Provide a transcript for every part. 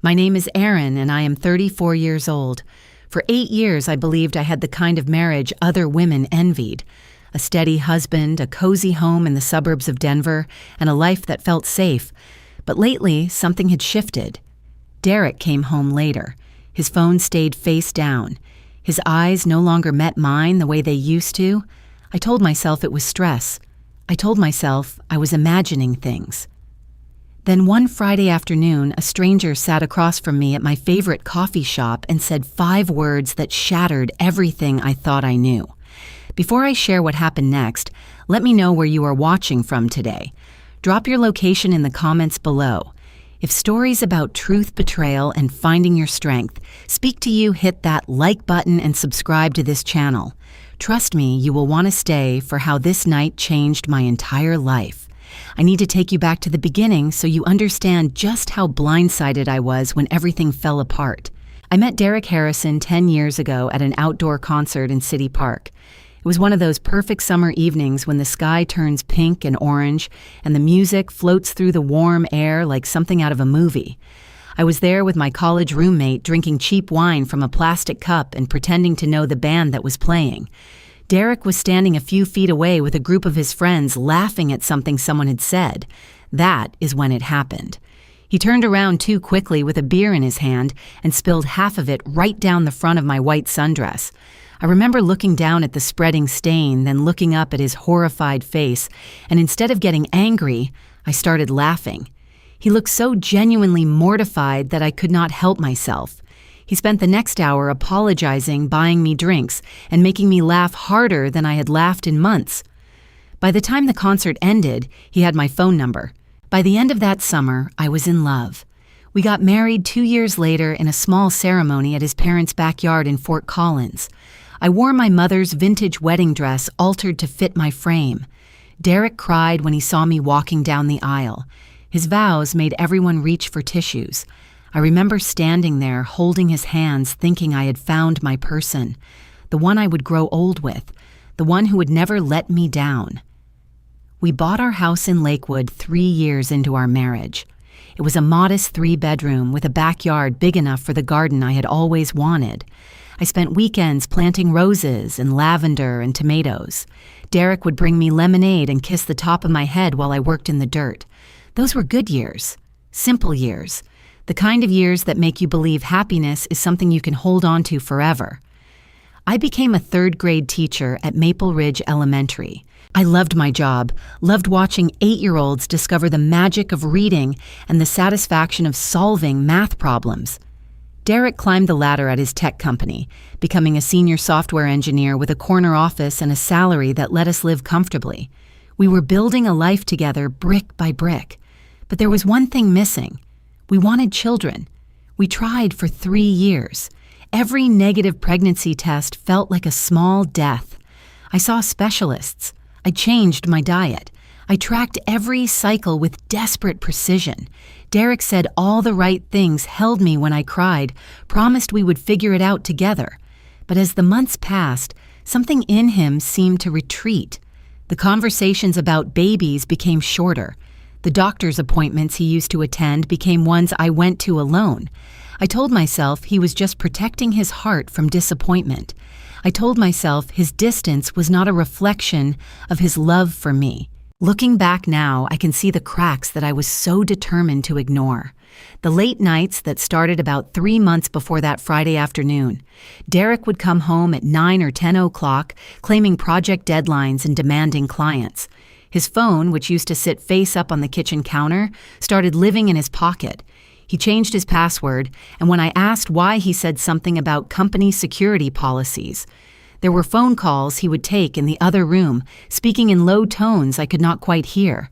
My name is Erin, and I am 34 years old. For 8 years, I believed I had the kind of marriage other women envied. A steady husband, a cozy home in the suburbs of Denver, and a life that felt safe. But lately, something had shifted. Derek came home later. His phone stayed face down. His eyes no longer met mine the way they used to. I told myself it was stress. I told myself I was imagining things. Then one Friday afternoon, a stranger sat across from me at my favorite coffee shop and said 5 words that shattered everything I thought I knew. Before I share what happened next, let me know where you are watching from today. Drop your location in the comments below. If stories about truth, betrayal, and finding your strength speak to you, hit that like button and subscribe to this channel. Trust me, you will want to stay for how this night changed my entire life. I need to take you back to the beginning so you understand just how blindsided I was when everything fell apart. I met Derek Harrison 10 years ago at an outdoor concert in City Park. It was one of those perfect summer evenings when the sky turns pink and orange and the music floats through the warm air like something out of a movie. I was there with my college roommate drinking cheap wine from a plastic cup and pretending to know the band that was playing. Derek was standing a few feet away with a group of his friends laughing at something someone had said. That is when it happened. He turned around too quickly with a beer in his hand and spilled half of it right down the front of my white sundress. I remember looking down at the spreading stain, then looking up at his horrified face, and instead of getting angry, I started laughing. He looked so genuinely mortified that I could not help myself. He spent the next hour apologizing, buying me drinks, and making me laugh harder than I had laughed in months. By the time the concert ended, he had my phone number. By the end of that summer, I was in love. We got married 2 years later in a small ceremony at his parents' backyard in Fort Collins. I wore my mother's vintage wedding dress altered to fit my frame. Derek cried when he saw me walking down the aisle. His vows made everyone reach for tissues. I remember standing there, holding his hands, thinking I had found my person, the one I would grow old with, the one who would never let me down. We bought our house in Lakewood 3 years into our marriage. It was a modest 3-bedroom with a backyard big enough for the garden I had always wanted. I spent weekends planting roses and lavender and tomatoes. Derek would bring me lemonade and kiss the top of my head while I worked in the dirt. Those were good years, simple years, the kind of years that make you believe happiness is something you can hold on to forever. I became a 3rd-grade teacher at Maple Ridge Elementary. I loved my job, loved watching 8-year-olds discover the magic of reading and the satisfaction of solving math problems. Derek climbed the ladder at his tech company, becoming a senior software engineer with a corner office and a salary that let us live comfortably. We were building a life together brick by brick. But there was one thing missing. We wanted children. We tried for 3 years. Every negative pregnancy test felt like a small death. I saw specialists. I changed my diet. I tracked every cycle with desperate precision. Derek said all the right things, held me when I cried, promised we would figure it out together. But as the months passed, something in him seemed to retreat. The conversations about babies became shorter. The doctor's appointments he used to attend became ones I went to alone. I told myself he was just protecting his heart from disappointment. I told myself his distance was not a reflection of his love for me. Looking back now, I can see the cracks that I was so determined to ignore. The late nights that started about 3 months before that Friday afternoon. Derek would come home at 9 or 10 o'clock, claiming project deadlines and demanding clients. His phone, which used to sit face up on the kitchen counter, started living in his pocket. He changed his password, and when I asked why, he said something about company security policies. There were phone calls he would take in the other room, speaking in low tones I could not quite hear.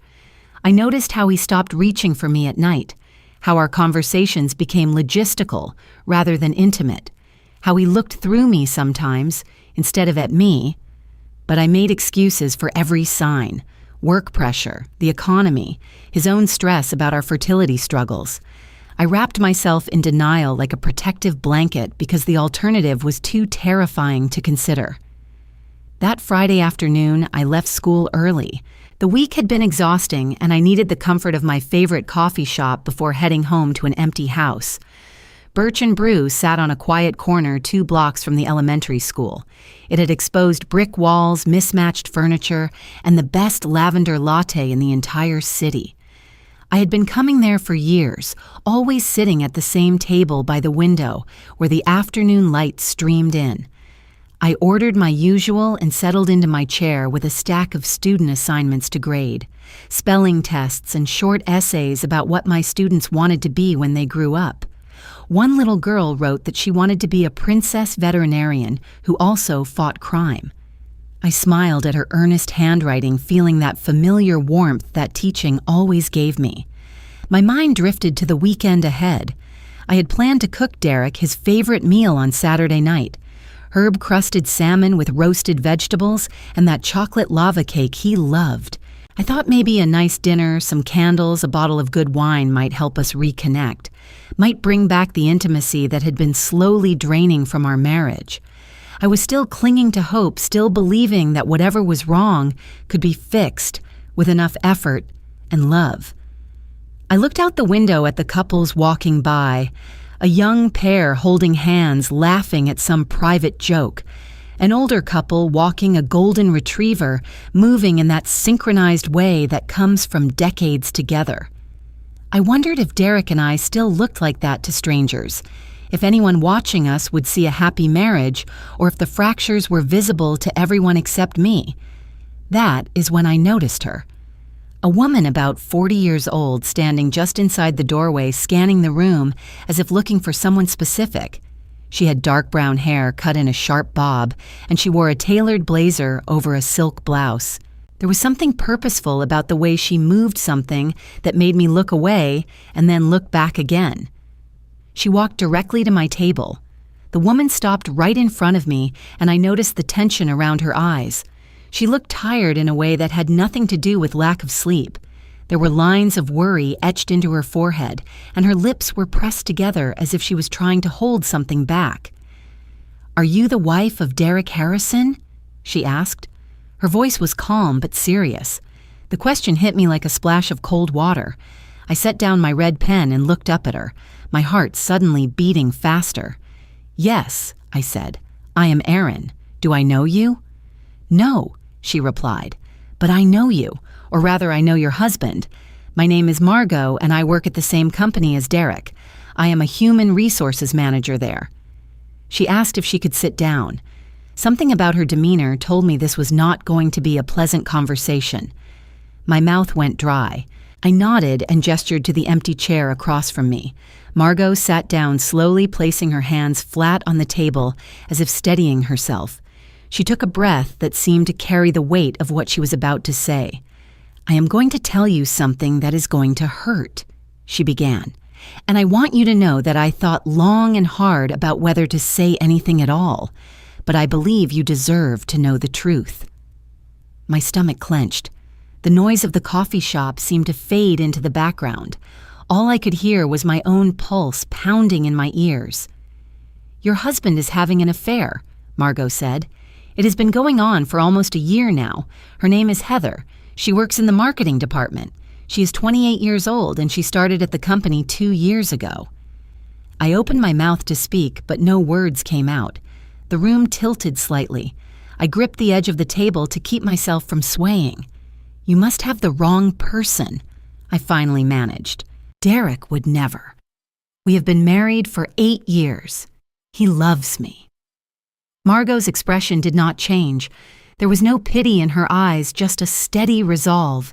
I noticed how he stopped reaching for me at night, how our conversations became logistical rather than intimate, how he looked through me sometimes instead of at me. But I made excuses for every sign: work pressure, the economy, his own stress about our fertility struggles. I wrapped myself in denial like a protective blanket because the alternative was too terrifying to consider. That Friday afternoon, I left school early. The The week had been exhausting, and I needed the comfort of my favorite coffee shop before heading home to an empty house. Birch and Brew sat on a quiet corner 2 blocks from the elementary school. It had exposed brick walls, mismatched furniture, and the best lavender latte in the entire city. I had been coming there for years, always sitting at the same table by the window where the afternoon light streamed in. I ordered my usual and settled into my chair with a stack of student assignments to grade, spelling tests and short essays about what my students wanted to be when they grew up. One little girl wrote that she wanted to be a princess veterinarian who also fought crime. I smiled at her earnest handwriting, feeling that familiar warmth that teaching always gave me. My mind drifted to the weekend ahead. I had planned to cook Derek his favorite meal on Saturday night: herb-crusted salmon with roasted vegetables and that chocolate lava cake he loved. I thought maybe a nice dinner, some candles, a bottle of good wine might help us reconnect, might bring back the intimacy that had been slowly draining from our marriage. I was still clinging to hope, still believing that whatever was wrong could be fixed with enough effort and love. I looked out the window at the couples walking by, a young pair holding hands, laughing at some private joke, an older couple walking a golden retriever, moving in that synchronized way that comes from decades together. I wondered if Derek and I still looked like that to strangers, if anyone watching us would see a happy marriage, or if the fractures were visible to everyone except me. That is when I noticed her. A woman about 40 years old standing just inside the doorway, scanning the room as if looking for someone specific. She had dark brown hair cut in a sharp bob, and she wore a tailored blazer over a silk blouse. There was something purposeful about the way she moved, something that made me look away and then look back again. She walked directly to my table. The woman stopped right in front of me, and I noticed the tension around her eyes. She looked tired in a way that had nothing to do with lack of sleep. There were lines of worry etched into her forehead, and her lips were pressed together as if she was trying to hold something back. "Are you the wife of Derek Harrison?" she asked. Her voice was calm but serious. The question hit me like a splash of cold water. I set down my red pen and looked up at her, my heart suddenly beating faster. "Yes," I said. "I am Aaron. Do I know you?" "No," she replied, "but I know you, or rather I know your husband. My name is Margot, and I work at the same company as Derek. I am a human resources manager there." She asked if she could sit down. Something about her demeanor told me this was not going to be a pleasant conversation. My mouth went dry. I nodded and gestured to the empty chair across from me. Margot sat down, slowly placing her hands flat on the table as if steadying herself. She took a breath that seemed to carry the weight of what she was about to say. "I am going to tell you something that is going to hurt," she began. "And I want you to know that I thought long and hard about whether to say anything at all, but I believe you deserve to know the truth." My stomach clenched. The noise of the coffee shop seemed to fade into the background. All I could hear was my own pulse pounding in my ears. "Your husband is having an affair," Margot said. "It has been going on for almost a year now. Her name is Heather. She works in the marketing department. She is 28 years old, and she started at the company 2 years ago." I opened my mouth to speak, but no words came out. The room tilted slightly. I gripped the edge of the table to keep myself from swaying. "You must have the wrong person," I finally managed. "Derek would never. We have been married for 8 years. He loves me." Margot's expression did not change. There was no pity in her eyes, just a steady resolve.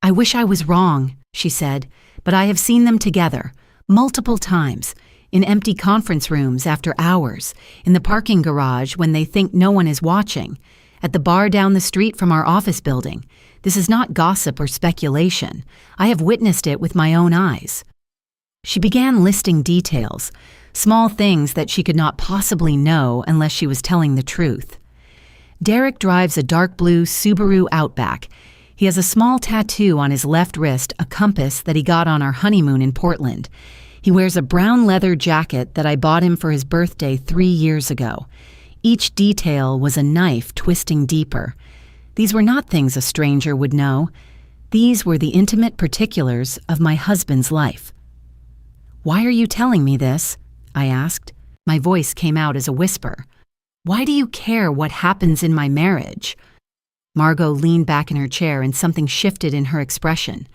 "I wish I was wrong," she said, "but I have seen them together, multiple times, in empty conference rooms after hours, in the parking garage when they think no one is watching, at the bar down the street from our office building. This is not gossip or speculation. I have witnessed it with my own eyes." She began listing details, small things that she could not possibly know unless she was telling the truth. Derek drives a dark blue Subaru Outback. He has a small tattoo on his left wrist, a compass that he got on our honeymoon in Portland. He wears a brown leather jacket that I bought him for his birthday 3 years ago. Each detail was a knife twisting deeper. These were not things a stranger would know. These were the intimate particulars of my husband's life. "Why are you telling me this?" I asked. My voice came out as a whisper. "Why do you care what happens in my marriage?" Margot leaned back in her chair and something shifted in her expression.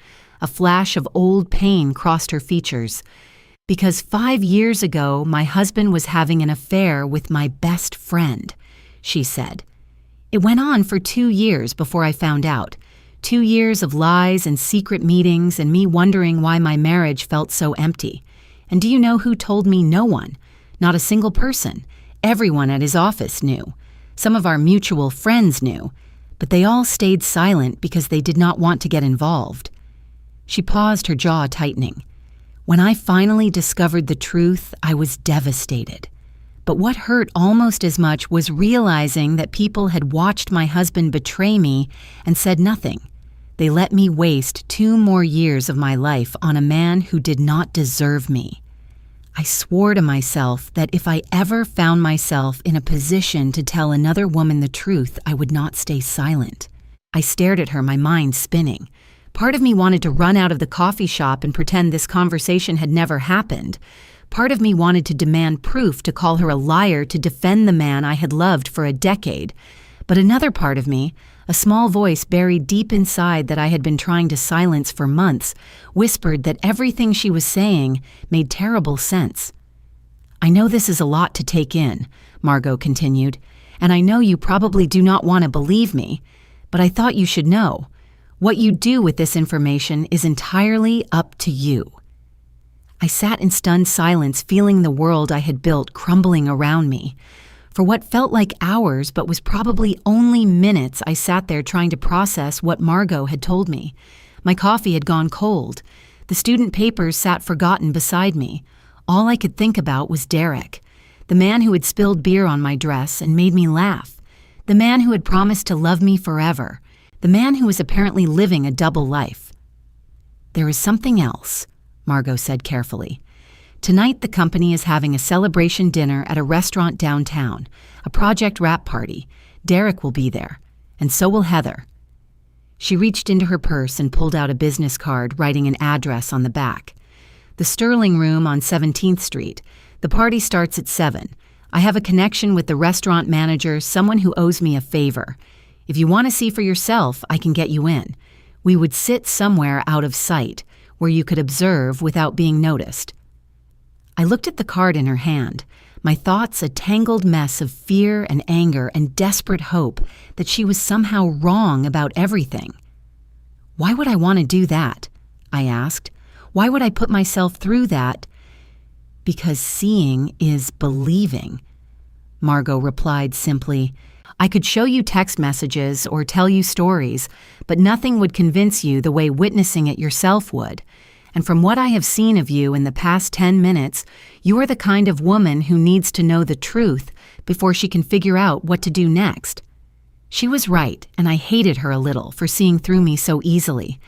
A flash of old pain crossed her features. "Because 5 years ago, my husband was having an affair with my best friend," she said. "It went on for 2 years before I found out. 2 years of lies and secret meetings and me wondering why my marriage felt so empty. And do you know who told me? No one. Not a single person. Everyone at his office knew. Some of our mutual friends knew. But they all stayed silent because they did not want to get involved." She paused, her jaw tightening. "When I finally discovered the truth, I was devastated. But what hurt almost as much was realizing that people had watched my husband betray me and said nothing. They let me waste 2 more years of my life on a man who did not deserve me. I swore to myself that if I ever found myself in a position to tell another woman the truth, I would not stay silent." I stared at her, my mind spinning. Part of me wanted to run out of the coffee shop and pretend this conversation had never happened. Part of me wanted to demand proof, to call her a liar, to defend the man I had loved for a decade. But another part of me, a small voice buried deep inside that I had been trying to silence for months, whispered that everything she was saying made terrible sense. "I know this is a lot to take in," Margot continued, "and I know you probably do not want to believe me, but I thought you should know. What you do with this information is entirely up to you." I sat in stunned silence, feeling the world I had built crumbling around me. For what felt like hours but was probably only minutes, I sat there trying to process what Margot had told me. My coffee had gone cold. The student papers sat forgotten beside me. All I could think about was Derek, the man who had spilled beer on my dress and made me laugh, the man who had promised to love me forever, the man who was apparently living a double life. "There is something else," Margot said carefully. "Tonight the company is having a celebration dinner at a restaurant downtown, a project wrap party. Derek will be there, and so will Heather." She reached into her purse and pulled out a business card, writing an address on the back. "The Sterling Room on 17th Street. The party starts at 7. I have a connection with the restaurant manager, someone who owes me a favor. If you want to see for yourself, I can get you in. We would sit somewhere out of sight, where you could observe without being noticed." I looked at the card in her hand, my thoughts a tangled mess of fear and anger and desperate hope that she was somehow wrong about everything. "Why would I want to do that?" I asked. "Why would I put myself through that?" "Because seeing is believing," Margot replied simply. "I could show you text messages or tell you stories, but nothing would convince you the way witnessing it yourself would. And from what I have seen of you in the past 10 minutes, you are the kind of woman who needs to know the truth before she can figure out what to do next." She was right, and I hated her a little for seeing through me so easily.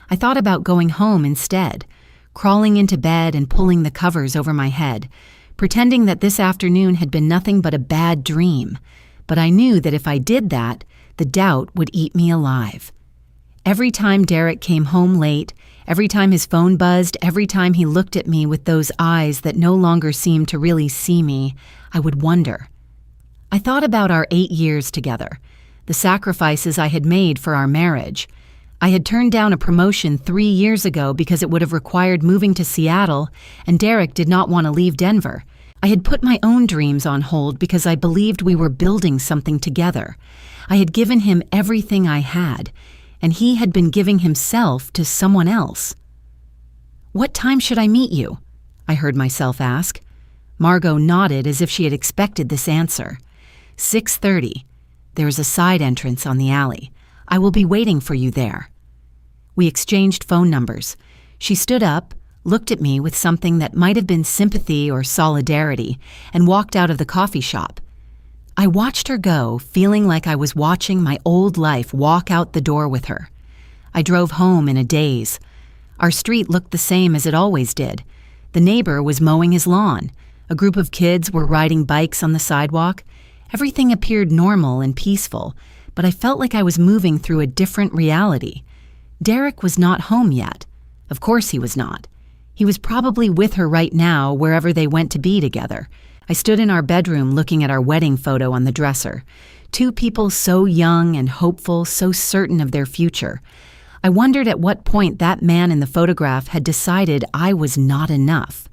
I thought about going home instead, crawling into bed and pulling the covers over my head, pretending that this afternoon had been nothing but a bad dream. But I knew that if I did that, the doubt would eat me alive. Every time Derek came home late, every time his phone buzzed, every time he looked at me with those eyes that no longer seemed to really see me, I would wonder. I thought about our 8 years together, the sacrifices I had made for our marriage. I had turned down a promotion 3 years ago because it would have required moving to Seattle, and Derek did not want to leave Denver. I had put my own dreams on hold because I believed we were building something together. I had given him everything I had, and he had been giving himself to someone else. "What time should I meet you?" I heard myself ask. Margot nodded as if she had expected this answer. 6:30. There is a side entrance on the alley. I will be waiting for you there." We exchanged phone numbers. She stood up, looked at me with something that might have been sympathy or solidarity, and walked out of the coffee shop. I watched her go, feeling like I was watching my old life walk out the door with her. I drove home in a daze. Our street looked the same as it always did. The neighbor was mowing his lawn. A group of kids were riding bikes on the sidewalk. Everything appeared normal and peaceful, but I felt like I was moving through a different reality. Derek was not home yet. Of course he was not. He was probably with her right now, wherever they went to be together. I stood in our bedroom looking at our wedding photo on the dresser. Two people so young and hopeful, so certain of their future. I wondered at what point that man in the photograph had decided I was not enough.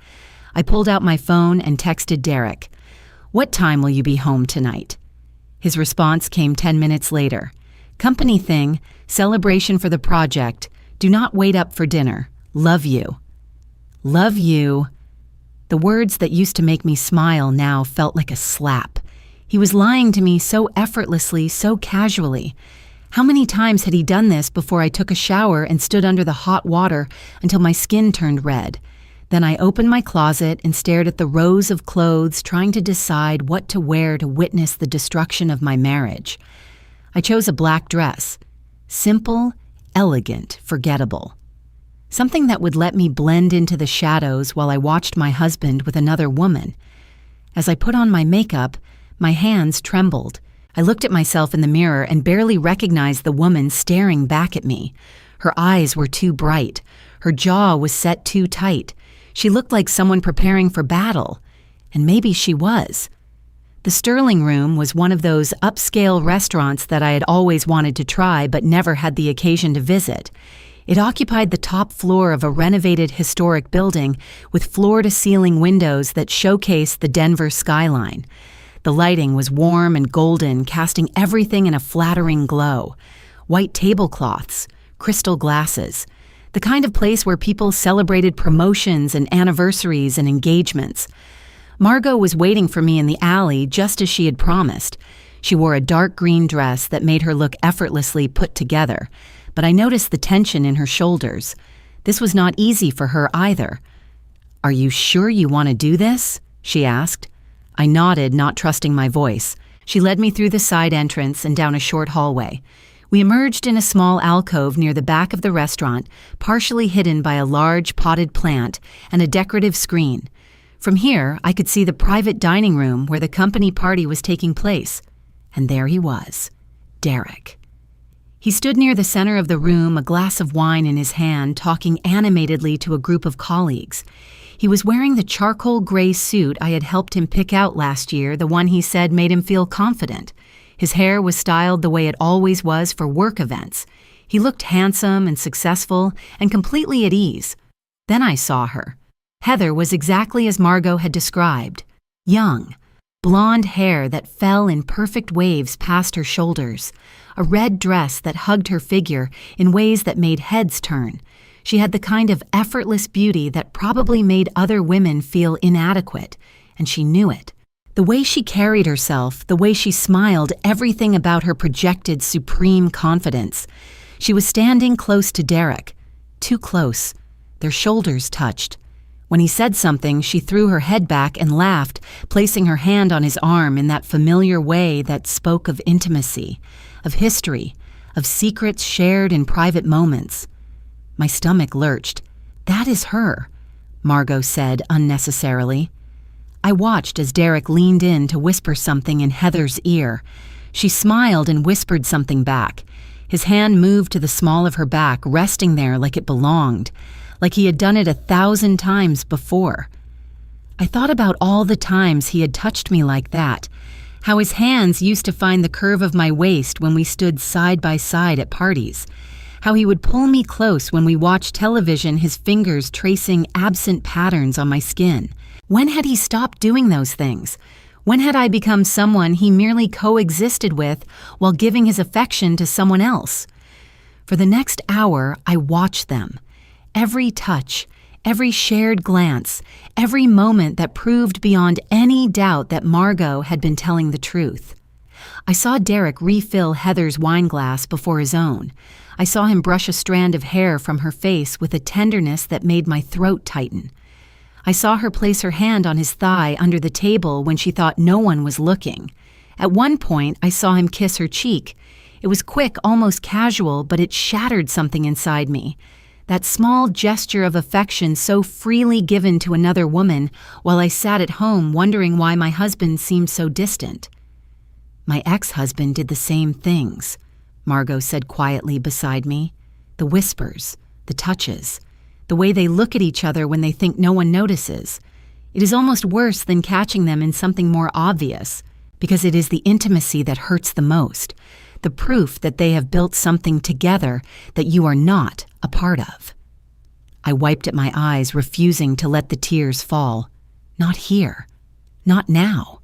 I pulled out my phone and texted Derek, "What time will you be home tonight?" His response came 10 minutes later. "Company thing, celebration for the project. Do not wait up for dinner. Love you." Love you. The words that used to make me smile now felt like a slap. He was lying to me so effortlessly, so casually. How many times had he done this before I took a shower and stood under the hot water until my skin turned red? Then I opened my closet and stared at the rows of clothes, trying to decide what to wear to witness the destruction of my marriage. I chose a black dress. Simple, elegant, forgettable. Something that would let me blend into the shadows while I watched my husband with another woman. As I put on my makeup, my hands trembled. I looked at myself in the mirror and barely recognized the woman staring back at me. Her eyes were too bright. Her jaw was set too tight. She looked like someone preparing for battle. And maybe she was. The Sterling Room was one of those upscale restaurants that I had always wanted to try but never had the occasion to visit. It occupied the top floor of a renovated historic building with floor-to-ceiling windows that showcased the Denver skyline. The lighting was warm and golden, casting everything in a flattering glow. White tablecloths, crystal glasses, the kind of place where people celebrated promotions and anniversaries and engagements. Margot was waiting for me in the alley just as she had promised. She wore a dark green dress that made her look effortlessly put together, but I noticed the tension in her shoulders. This was not easy for her either. "Are you sure you want to do this?" she asked. I nodded, not trusting my voice. She led me through the side entrance and down a short hallway. We emerged in a small alcove near the back of the restaurant, partially hidden by a large potted plant and a decorative screen. From here, I could see the private dining room where the company party was taking place. And there he was, Derek. He stood near the center of the room, a glass of wine in his hand, talking animatedly to a group of colleagues. He was wearing the charcoal gray suit I had helped him pick out last year, the one he said made him feel confident. His hair was styled the way it always was for work events. He looked handsome and successful and completely at ease. Then I saw her. Heather was exactly as Margot had described. Young, blonde hair that fell in perfect waves past her shoulders, a red dress that hugged her figure in ways that made heads turn. She had the kind of effortless beauty that probably made other women feel inadequate, and she knew it. The way she carried herself, the way she smiled, everything about her projected supreme confidence. She was standing close to Derek, too close. Their shoulders touched. When he said something, she threw her head back and laughed, placing her hand on his arm in that familiar way that spoke of intimacy, of history, of secrets shared in private moments. My stomach lurched. "That is her," Margot said unnecessarily. I watched as Derek leaned in to whisper something in Heather's ear. She smiled and whispered something back. His hand moved to the small of her back, resting there like it belonged, like he had done it 1,000 times before. I thought about all the times he had touched me like that, how his hands used to find the curve of my waist when we stood side by side at parties, how he would pull me close when we watched television, his fingers tracing absent patterns on my skin. When had he stopped doing those things? When had I become someone he merely coexisted with while giving his affection to someone else? For the next hour, I watched them. Every touch, every shared glance, every moment that proved beyond any doubt that Margot had been telling the truth. I saw Derek refill Heather's wine glass before his own. I saw him brush a strand of hair from her face with a tenderness that made my throat tighten. I saw her place her hand on his thigh under the table when she thought no one was looking. At one point, I saw him kiss her cheek. It was quick, almost casual, but it shattered something inside me. That small gesture of affection so freely given to another woman while I sat at home wondering why my husband seemed so distant. My ex-husband did the same things, Margot said quietly beside me. The whispers, the touches, the way they look at each other when they think no one notices. It is almost worse than catching them in something more obvious, because it is the intimacy that hurts the most, the proof that they have built something together that you are not a part of. I wiped at my eyes, refusing to let the tears fall. Not here. Not now.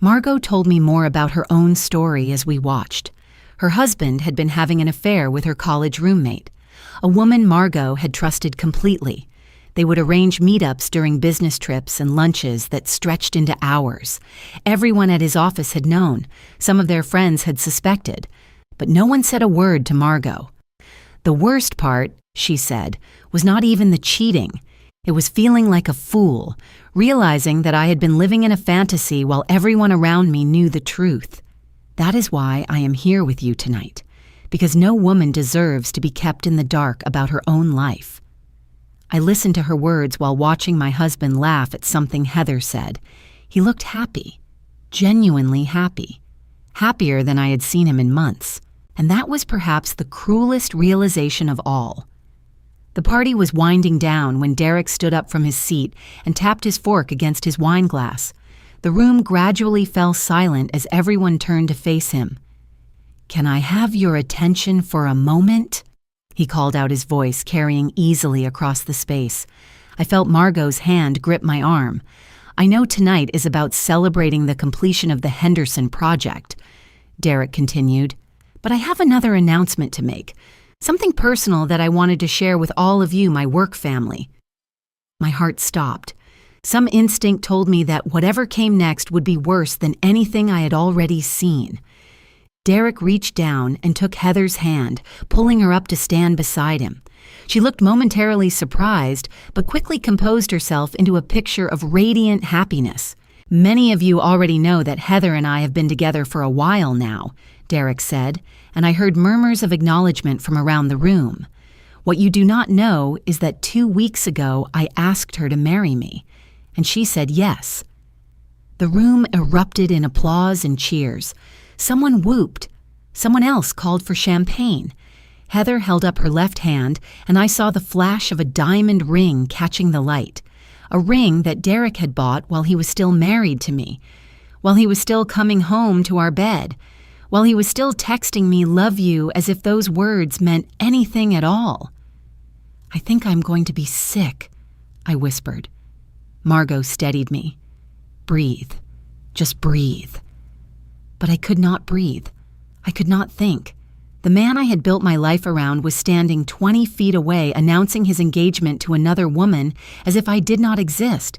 Margot told me more about her own story as we watched. Her husband had been having an affair with her college roommate, a woman Margot had trusted completely. They would arrange meetups during business trips and lunches that stretched into hours. Everyone at his office had known. Some of their friends had suspected. But no one said a word to Margot. The worst part, she said, was not even the cheating. It was feeling like a fool, realizing that I had been living in a fantasy while everyone around me knew the truth. That is why I am here with you tonight, because no woman deserves to be kept in the dark about her own life. I listened to her words while watching my husband laugh at something Heather said. He looked happy, genuinely happy, happier than I had seen him in months, and that was perhaps the cruelest realization of all. The party was winding down when Derek stood up from his seat and tapped his fork against his wine glass. The room gradually fell silent as everyone turned to face him. "Can I have your attention for a moment?" He called out, his voice carrying easily across the space. I felt Margot's hand grip my arm. "I know tonight is about celebrating the completion of the Henderson project," Derek continued, "but I have another announcement to make, something personal that I wanted to share with all of you, my work family." My heart stopped. Some instinct told me that whatever came next would be worse than anything I had already seen. Derek reached down and took Heather's hand, pulling her up to stand beside him. She looked momentarily surprised, but quickly composed herself into a picture of radiant happiness. "Many of you already know that Heather and I have been together for a while now," Derek said, and I heard murmurs of acknowledgement from around the room. "What you do not know is that 2 weeks ago I asked her to marry me, and she said yes." The room erupted in applause and cheers. Someone whooped. Someone else called for champagne. Heather held up her left hand, and I saw the flash of a diamond ring catching the light. A ring that Derek had bought while he was still married to me, while he was still coming home to our bed, while he was still texting me "love you" as if those words meant anything at all. "I think I'm going to be sick," I whispered. Margot steadied me. "Breathe. Just breathe." But I could not breathe. I could not think. The man I had built my life around was standing 20 feet away, announcing his engagement to another woman as if I did not exist,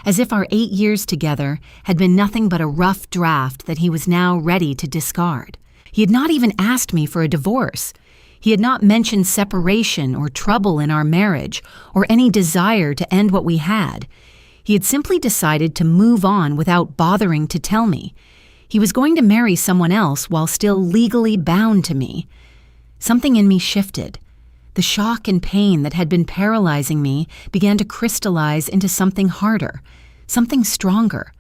as if our 8 years together had been nothing but a rough draft that he was now ready to discard. He had not even asked me for a divorce. He had not mentioned separation or trouble in our marriage or any desire to end what we had. He had simply decided to move on without bothering to tell me. He was going to marry someone else while still legally bound to me. Something in me shifted. The shock and pain that had been paralyzing me began to crystallize into something harder, something stronger.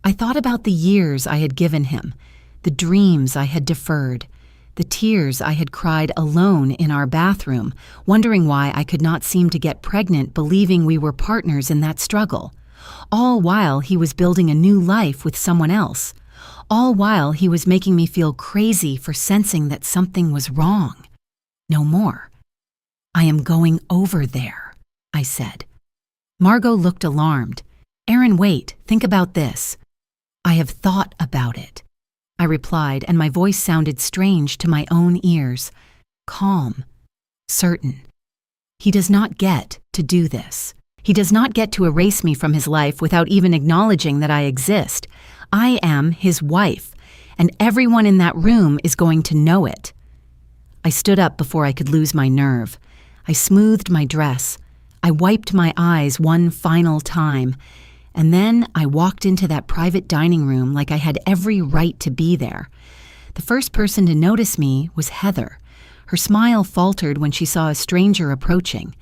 I thought about the years I had given him, the dreams I had deferred, the tears I had cried alone in our bathroom, wondering why I could not seem to get pregnant, believing we were partners in that struggle. All while he was building a new life with someone else. All while he was making me feel crazy for sensing that something was wrong. No more. "I am going over there," I said. Margot looked alarmed. "Erin, wait, think about this." "I have thought about it," I replied, and my voice sounded strange to my own ears. Calm. Certain. He does not get to do this. He does not get to erase me from his life without even acknowledging that I exist. I am his wife, and everyone in that room is going to know it. I stood up before I could lose my nerve. I smoothed my dress. I wiped my eyes one final time, and then I walked into that private dining room like I had every right to be there. The first person to notice me was Heather. Her smile faltered when she saw a stranger approaching.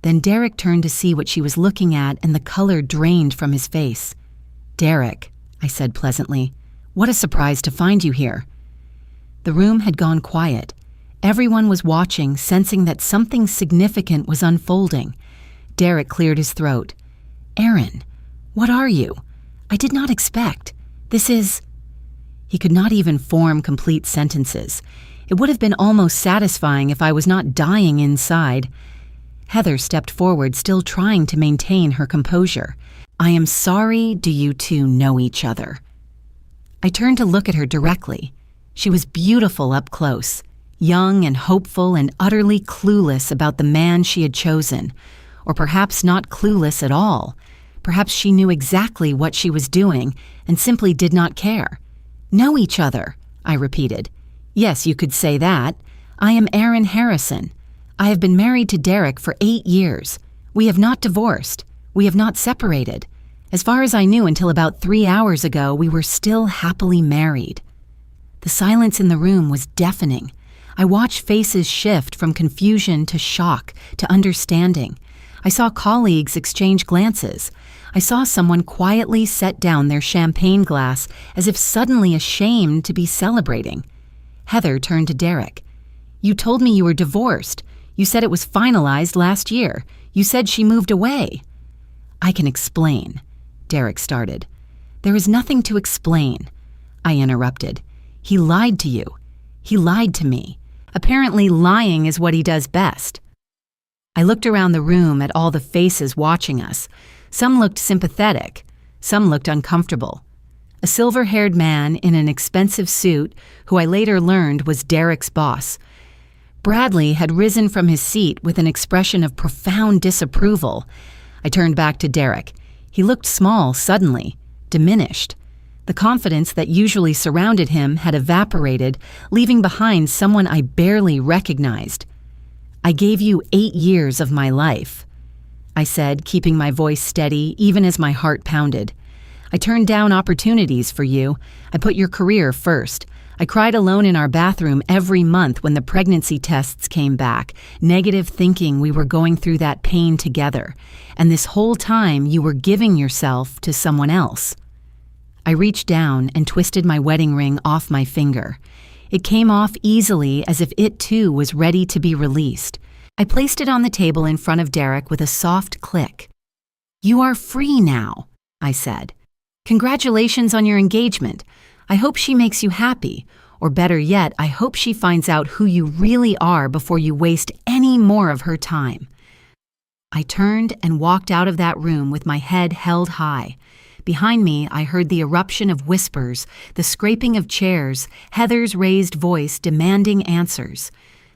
Then Derek turned to see what she was looking at, and the color drained from his face. "Derek," I said pleasantly, What a surprise to find you here." The room had gone quiet. Everyone was watching, sensing that something significant was unfolding. Derek cleared his throat. "Aaron, what are you? I did not expect. This is—" He could not even form complete sentences. It would have been almost satisfying if I was not dying inside. Heather stepped forward, still trying to maintain her composure. "I am sorry. Do you two know each other?" I turned to look at her directly. She was beautiful up close, young and hopeful and utterly clueless about the man she had chosen. Or perhaps not clueless at all. Perhaps she knew exactly what she was doing and simply did not care. "Know each other," I repeated. "Yes, you could say that. I am Aaron Harrison. I have been married to Derek for 8 years. We have not divorced. We have not separated. As far as I knew until about 3 hours ago, we were still happily married." The silence in the room was deafening. I watched faces shift from confusion to shock to understanding. I saw colleagues exchange glances. I saw someone quietly set down their champagne glass as if suddenly ashamed to be celebrating. Heather turned to Derek. "You told me you were divorced. You said it was finalized last year. You said she moved away." "I can explain," Derek started. "There is nothing to explain," I interrupted. "He lied to you. He lied to me. Apparently lying is what he does best." I looked around the room at all the faces watching us. Some looked sympathetic. Some looked uncomfortable. A silver-haired man in an expensive suit, who I later learned was Derek's boss. Bradley had risen from his seat with an expression of profound disapproval. I turned back to Derek. He looked small suddenly, diminished. The confidence that usually surrounded him had evaporated, leaving behind someone I barely recognized. "I gave you 8 years of my life," I said, keeping my voice steady even as my heart pounded. "I turned down opportunities for you. I put your career first. I cried alone in our bathroom every month when the pregnancy tests came back, negative thinking we were going through that pain together. And this whole time you were giving yourself to someone else." I reached down and twisted my wedding ring off my finger. It came off easily, as if it too was ready to be released. I placed it on the table in front of Derek with a soft click. "You are free now," I said. "Congratulations on your engagement. I hope she makes you happy, or better yet, I hope she finds out who you really are before you waste any more of her time." I turned and walked out of that room with my head held high. Behind me, I heard the eruption of whispers, the scraping of chairs, Heather's raised voice demanding answers.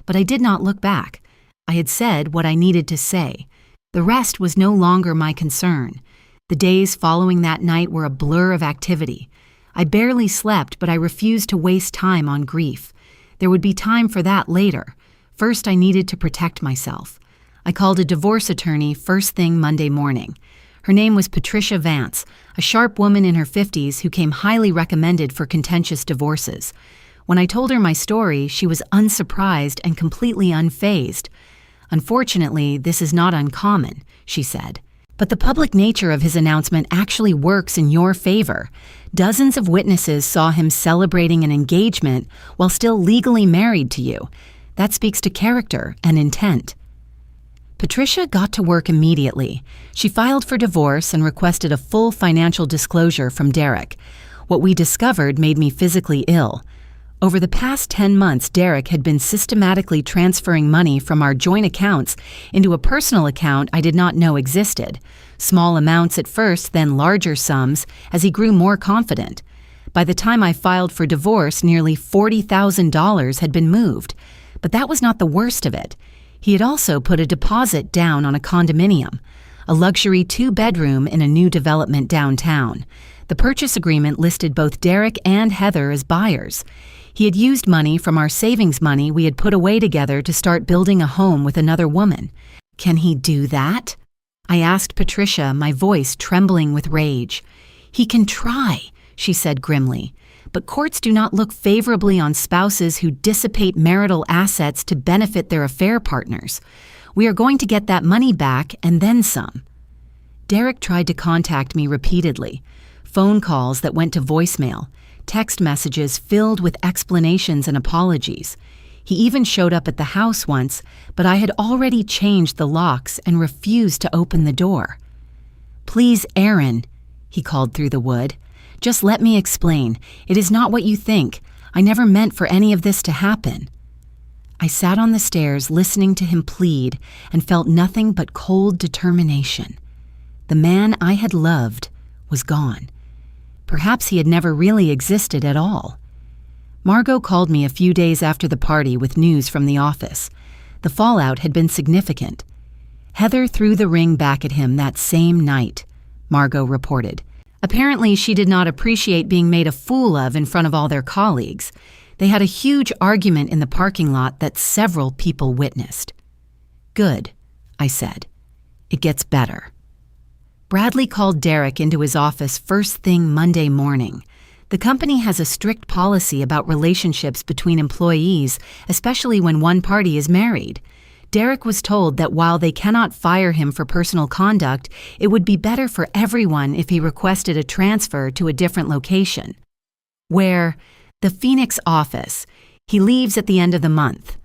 But I did not look back. I had said what I needed to say. The rest was no longer my concern. The days following that night were a blur of activity. I barely slept, but I refused to waste time on grief. There would be time for that later. First, I needed to protect myself. I called a divorce attorney first thing Monday morning. Her name was Patricia Vance, a sharp woman in her 50s who came highly recommended for contentious divorces. When I told her my story, she was unsurprised and completely unfazed. "Unfortunately, this is not uncommon," she said. "But the public nature of his announcement actually works in your favor. Dozens of witnesses saw him celebrating an engagement while still legally married to you. That speaks to character and intent." Patricia got to work immediately. She filed for divorce and requested a full financial disclosure from Derek. What we discovered made me physically ill. Over the past 10 months, Derek had been systematically transferring money from our joint accounts into a personal account I did not know existed. Small amounts at first, then larger sums, as he grew more confident. By the time I filed for divorce, nearly $40,000 had been moved. But that was not the worst of it. He had also put a deposit down on a condominium, a luxury 2-bedroom in a new development downtown. The purchase agreement listed both Derek and Heather as buyers. He had used money from our savings money we had put away together to start building a home with another woman. "Can he do that?" I asked Patricia, my voice trembling with rage. "He can try," she said grimly. "But courts do not look favorably on spouses who dissipate marital assets to benefit their affair partners. We are going to get that money back and then some." Derek tried to contact me repeatedly. Phone calls that went to voicemail. text messages filled with explanations and apologies. He even showed up at the house once, but I had already changed the locks and refused to open the door. "Please, Aaron," he called through the wood. "Just let me explain. It is not what you think. I never meant for any of this to happen." I sat on the stairs listening to him plead and felt nothing but cold determination. The man I had loved was gone. Perhaps he had never really existed at all. Margot called me a few days after the party with news from the office. The fallout had been significant. Heather threw the ring back at him that same night, Margot reported. Apparently, she did not appreciate being made a fool of in front of all their colleagues. They had a huge argument in the parking lot that several people witnessed. "Good," I said. "It gets better." Bradley called Derek into his office first thing Monday morning. The company has a strict policy about relationships between employees, especially when one party is married. Derek was told that while they cannot fire him for personal conduct, it would be better for everyone if he requested a transfer to a different location. Where? The Phoenix office. He leaves at the end of the month.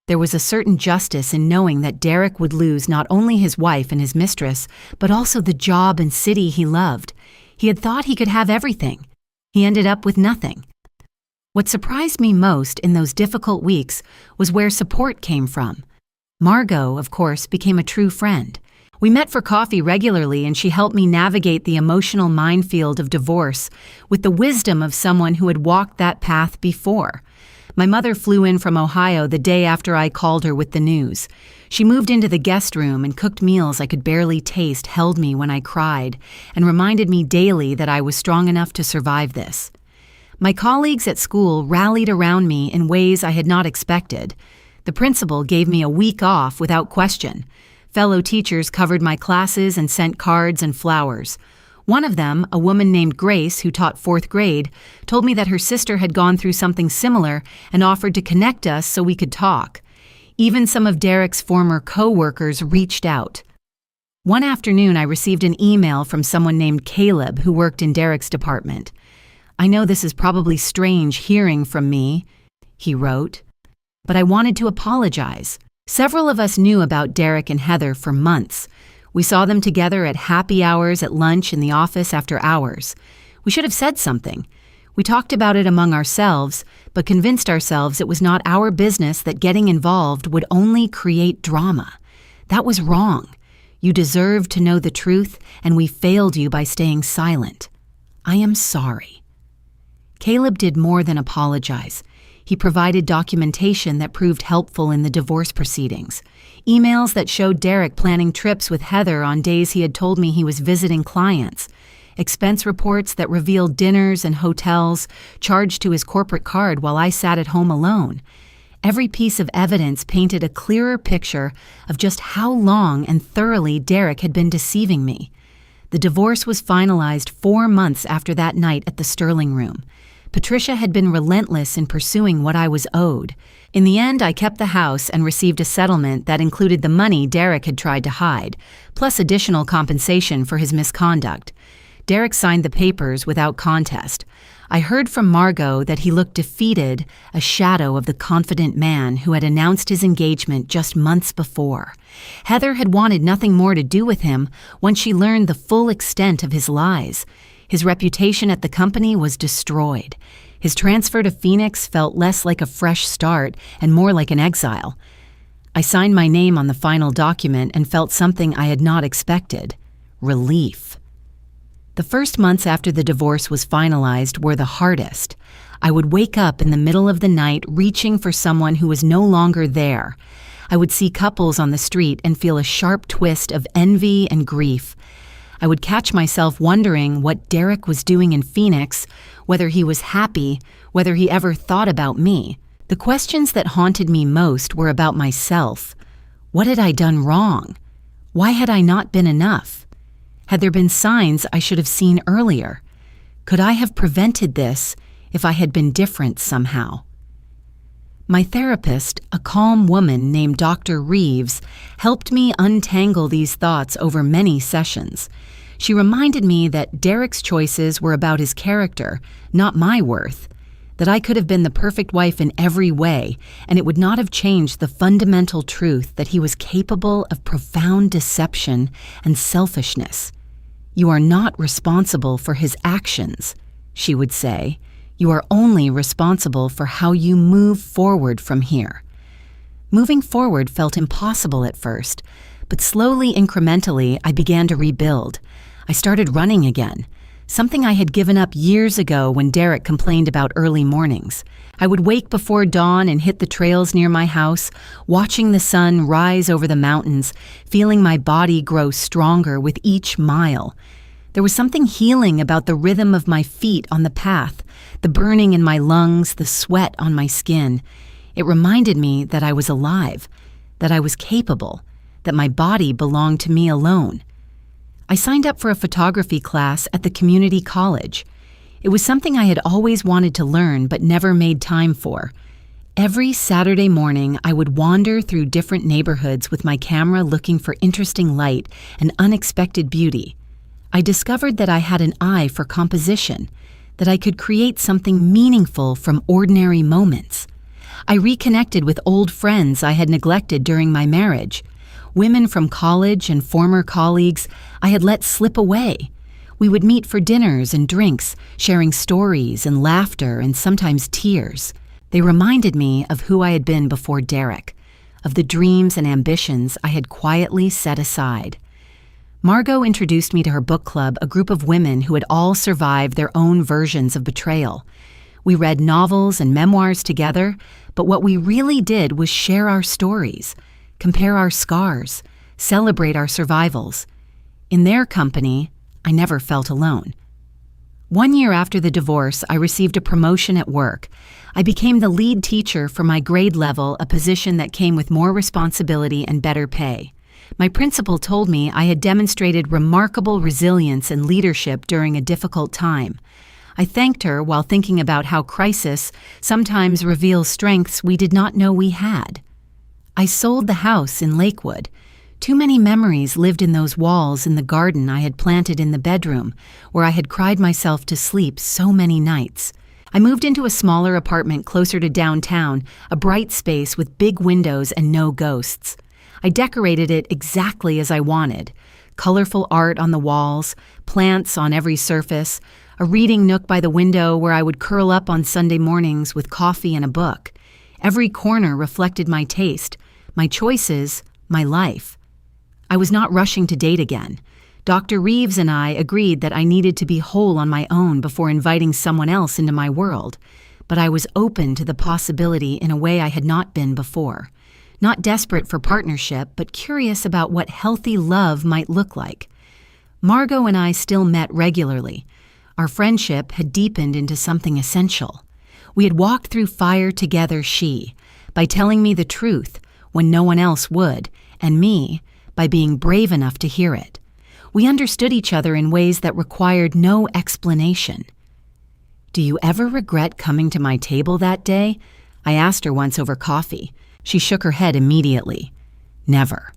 There was a certain justice in knowing that Derek would lose not only his wife and his mistress, but also the job and city he loved. He had thought he could have everything. He ended up with nothing. What surprised me most in those difficult weeks was where support came from. Margot, of course, became a true friend. We met for coffee regularly, and she helped me navigate the emotional minefield of divorce with the wisdom of someone who had walked that path before. My mother flew in from Ohio the day after I called her with the news. She moved into the guest room and cooked meals I could barely taste, held me when I cried, and reminded me daily that I was strong enough to survive this. My colleagues at school rallied around me in ways I had not expected. The principal gave me a week off without question. Fellow teachers covered my classes and sent cards and flowers. One of them, a woman named Grace who taught 4th grade, told me that her sister had gone through something similar and offered to connect us so we could talk. Even some of Derek's former co-workers reached out. One afternoon, I received an email from someone named Caleb who worked in Derek's department. "I know this is probably strange hearing from me," he wrote, "but I wanted to apologize. Several of us knew about Derek and Heather for months. We saw them together at happy hours at lunch in the office after hours. We should have said something. We talked about it among ourselves, but convinced ourselves it was not our business, that getting involved would only create drama. That was wrong. You deserved to know the truth, and we failed you by staying silent. I am sorry." Caleb did more than apologize. He provided documentation that proved helpful in the divorce proceedings. Emails that showed Derek planning trips with Heather on days he had told me he was visiting clients. Expense reports that revealed dinners and hotels charged to his corporate card while I sat at home alone. Every piece of evidence painted a clearer picture of just how long and thoroughly Derek had been deceiving me. The divorce was finalized 4 months after that night at the Sterling Room. Patricia had been relentless in pursuing what I was owed. In the end, I kept the house and received a settlement that included the money Derek had tried to hide, plus additional compensation for his misconduct. Derek signed the papers without contest. I heard from Margot that he looked defeated, a shadow of the confident man who had announced his engagement just months before. Heather had wanted nothing more to do with him once she learned the full extent of his lies. His reputation at the company was destroyed. His transfer to Phoenix felt less like a fresh start and more like an exile. I signed my name on the final document and felt something I had not expected: relief. The first months after the divorce was finalized were the hardest. I would wake up in the middle of the night reaching for someone who was no longer there. I would see couples on the street and feel a sharp twist of envy and grief. I would catch myself wondering what Derek was doing in Phoenix, whether he was happy, whether he ever thought about me. The questions that haunted me most were about myself. What had I done wrong? Why had I not been enough? Had there been signs I should have seen earlier? Could I have prevented this if I had been different somehow? My therapist, a calm woman named Dr. Reeves, helped me untangle these thoughts over many sessions. She reminded me that Derek's choices were about his character, not my worth, that I could have been the perfect wife in every way, and it would not have changed the fundamental truth that he was capable of profound deception and selfishness. "You are not responsible for his actions," she would say. "You are only responsible for how you move forward from here." Moving forward felt impossible at first, but slowly, incrementally, I began to rebuild. I started running again, something I had given up years ago when Derek complained about early mornings. I would wake before dawn and hit the trails near my house, watching the sun rise over the mountains, feeling my body grow stronger with each mile. There was something healing about the rhythm of my feet on the path, the burning in my lungs, the sweat on my skin. It reminded me that I was alive, that I was capable, that my body belonged to me alone. I signed up for a photography class at the community college. It was something I had always wanted to learn but never made time for. Every Saturday morning, I would wander through different neighborhoods with my camera looking for interesting light and unexpected beauty. I discovered that I had an eye for composition, that I could create something meaningful from ordinary moments. I reconnected with old friends I had neglected during my marriage. Women from college and former colleagues I had let slip away. We would meet for dinners and drinks, sharing stories and laughter and sometimes tears. They reminded me of who I had been before Derek, of the dreams and ambitions I had quietly set aside. Margot introduced me to her book club, a group of women who had all survived their own versions of betrayal. We read novels and memoirs together, but what we really did was share our stories, compare our scars, celebrate our survivals. In their company, I never felt alone. 1 year after the divorce, I received a promotion at work. I became the lead teacher for my grade level, a position that came with more responsibility and better pay. My principal told me I had demonstrated remarkable resilience and leadership during a difficult time. I thanked her while thinking about how crisis sometimes reveals strengths we did not know we had. I sold the house in Lakewood. Too many memories lived in those walls in the garden I had planted in the bedroom, where I had cried myself to sleep so many nights. I moved into a smaller apartment closer to downtown, a bright space with big windows and no ghosts. I decorated it exactly as I wanted. Colorful art on the walls, plants on every surface, a reading nook by the window where I would curl up on Sunday mornings with coffee and a book. Every corner reflected my taste, my choices, my life. I was not rushing to date again. Dr. Reeves and I agreed that I needed to be whole on my own before inviting someone else into my world, but I was open to the possibility in a way I had not been before. Not desperate for partnership, but curious about what healthy love might look like. Margot and I still met regularly. Our friendship had deepened into something essential. We had walked through fire together, she, by telling me the truth when no one else would, and me, by being brave enough to hear it. We understood each other in ways that required no explanation. "Do you ever regret coming to my table that day?" I asked her once over coffee. She shook her head immediately. "Never.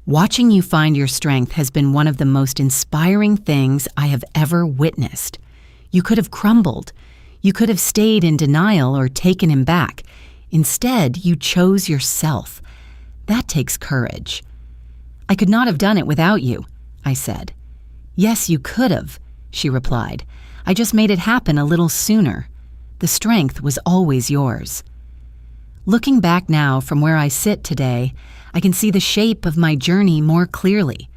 Watching you find your strength has been one of the most inspiring things I have ever witnessed. You could have crumbled. You could have stayed in denial or taken him back. Instead, you chose yourself. That takes courage." "I could not have done it without you," I said. "Yes, you could have," she replied. "I just made it happen a little sooner. The strength was always yours." Looking back now from where I sit today, I can see the shape of my journey more clearly.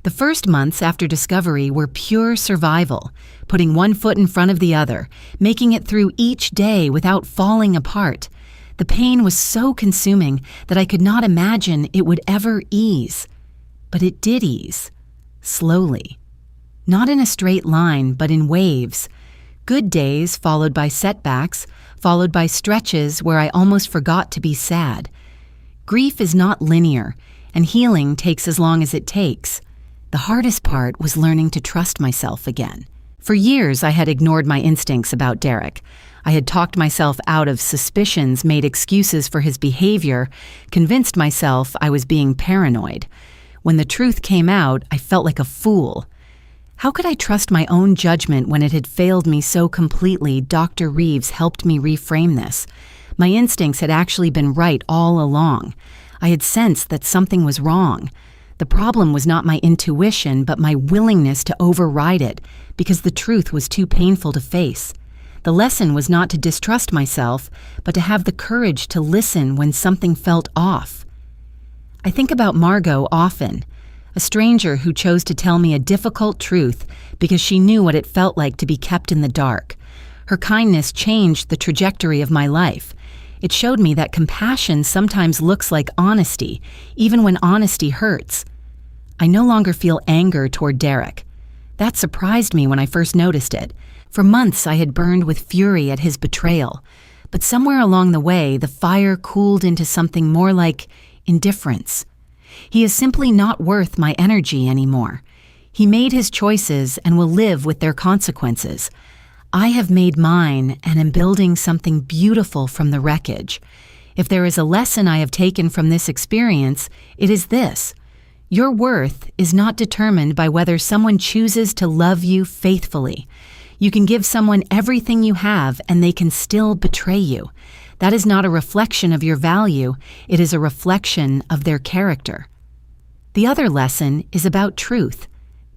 The first months after discovery were pure survival, putting one foot in front of the other, making it through each day without falling apart. The pain was so consuming that I could not imagine it would ever ease. But it did ease, slowly. Not in a straight line, but in waves. Good days followed by setbacks, followed by stretches where I almost forgot to be sad. Grief is not linear, and healing takes as long as it takes. The hardest part was learning to trust myself again. For years, I had ignored my instincts about Derek. I had talked myself out of suspicions, made excuses for his behavior, convinced myself I was being paranoid. When the truth came out, I felt like a fool. How could I trust my own judgment when it had failed me so completely? Dr. Reeves helped me reframe this. My instincts had actually been right all along. I had sensed that something was wrong. The problem was not my intuition, but my willingness to override it, because the truth was too painful to face. The lesson was not to distrust myself, but to have the courage to listen when something felt off. I think about Margot often, a stranger who chose to tell me a difficult truth because she knew what it felt like to be kept in the dark. Her kindness changed the trajectory of my life. It showed me that compassion sometimes looks like honesty, even when honesty hurts. I no longer feel anger toward Derek. That surprised me when I first noticed it. For months I had burned with fury at his betrayal, but somewhere along the way the fire cooled into something more like indifference. He is simply not worth my energy anymore. He made his choices and will live with their consequences. I have made mine and am building something beautiful from the wreckage. If there is a lesson I have taken from this experience, it is this: your worth is not determined by whether someone chooses to love you faithfully. You can give someone everything you have and they can still betray you. That is not a reflection of your value, it is a reflection of their character. The other lesson is about truth.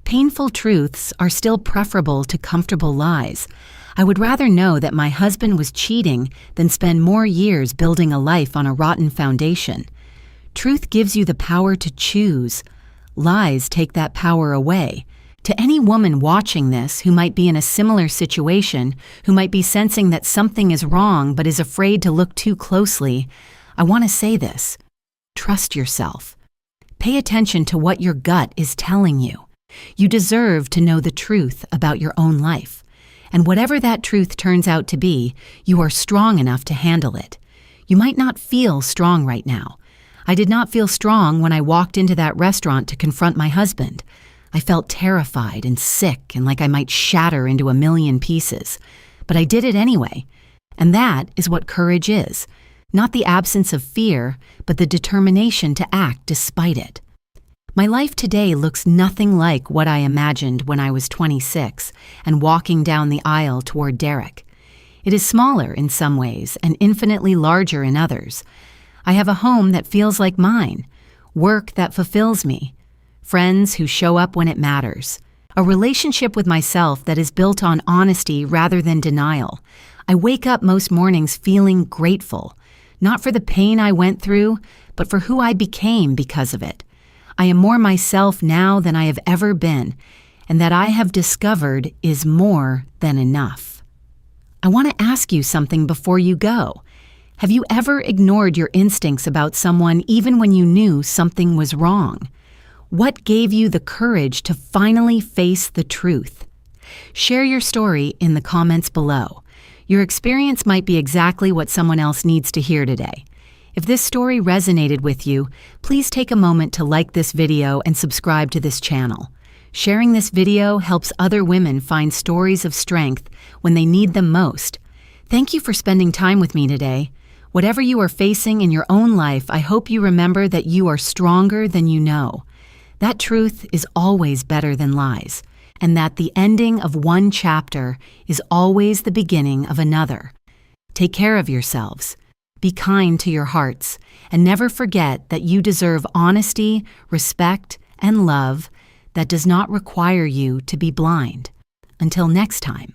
Painful truths are still preferable to comfortable lies. I would rather know that my husband was cheating than spend more years building a life on a rotten foundation. Truth gives you the power to choose. Lies take that power away. To any woman watching this who might be in a similar situation, who might be sensing that something is wrong but is afraid to look too closely, I want to say this: trust yourself. Pay attention to what your gut is telling you. You deserve to know the truth about your own life. And whatever that truth turns out to be, you are strong enough to handle it. You might not feel strong right now. I did not feel strong when I walked into that restaurant to confront my husband. I felt terrified and sick and like I might shatter into a million pieces. But I did it anyway. And that is what courage is. Not the absence of fear, but the determination to act despite it. My life today looks nothing like what I imagined when I was 26 and walking down the aisle toward Derek. It is smaller in some ways and infinitely larger in others. I have a home that feels like mine, work that fulfills me, friends who show up when it matters, a relationship with myself that is built on honesty rather than denial. I wake up most mornings feeling grateful, not for the pain I went through, but for who I became because of it. I am more myself now than I have ever been, and that I have discovered is more than enough. I want to ask you something before you go. Have you ever ignored your instincts about someone even when you knew something was wrong? What gave you the courage to finally face the truth? Share your story in the comments below. Your experience might be exactly what someone else needs to hear today. If this story resonated with you, please take a moment to like this video and subscribe to this channel. Sharing this video helps other women find stories of strength when they need them most. Thank you for spending time with me today. Whatever you are facing in your own life, I hope you remember that you are stronger than you know. That truth is always better than lies, and that the ending of one chapter is always the beginning of another. Take care of yourselves. Be kind to your hearts, and never forget that you deserve honesty, respect, and love that does not require you to be blind. Until next time.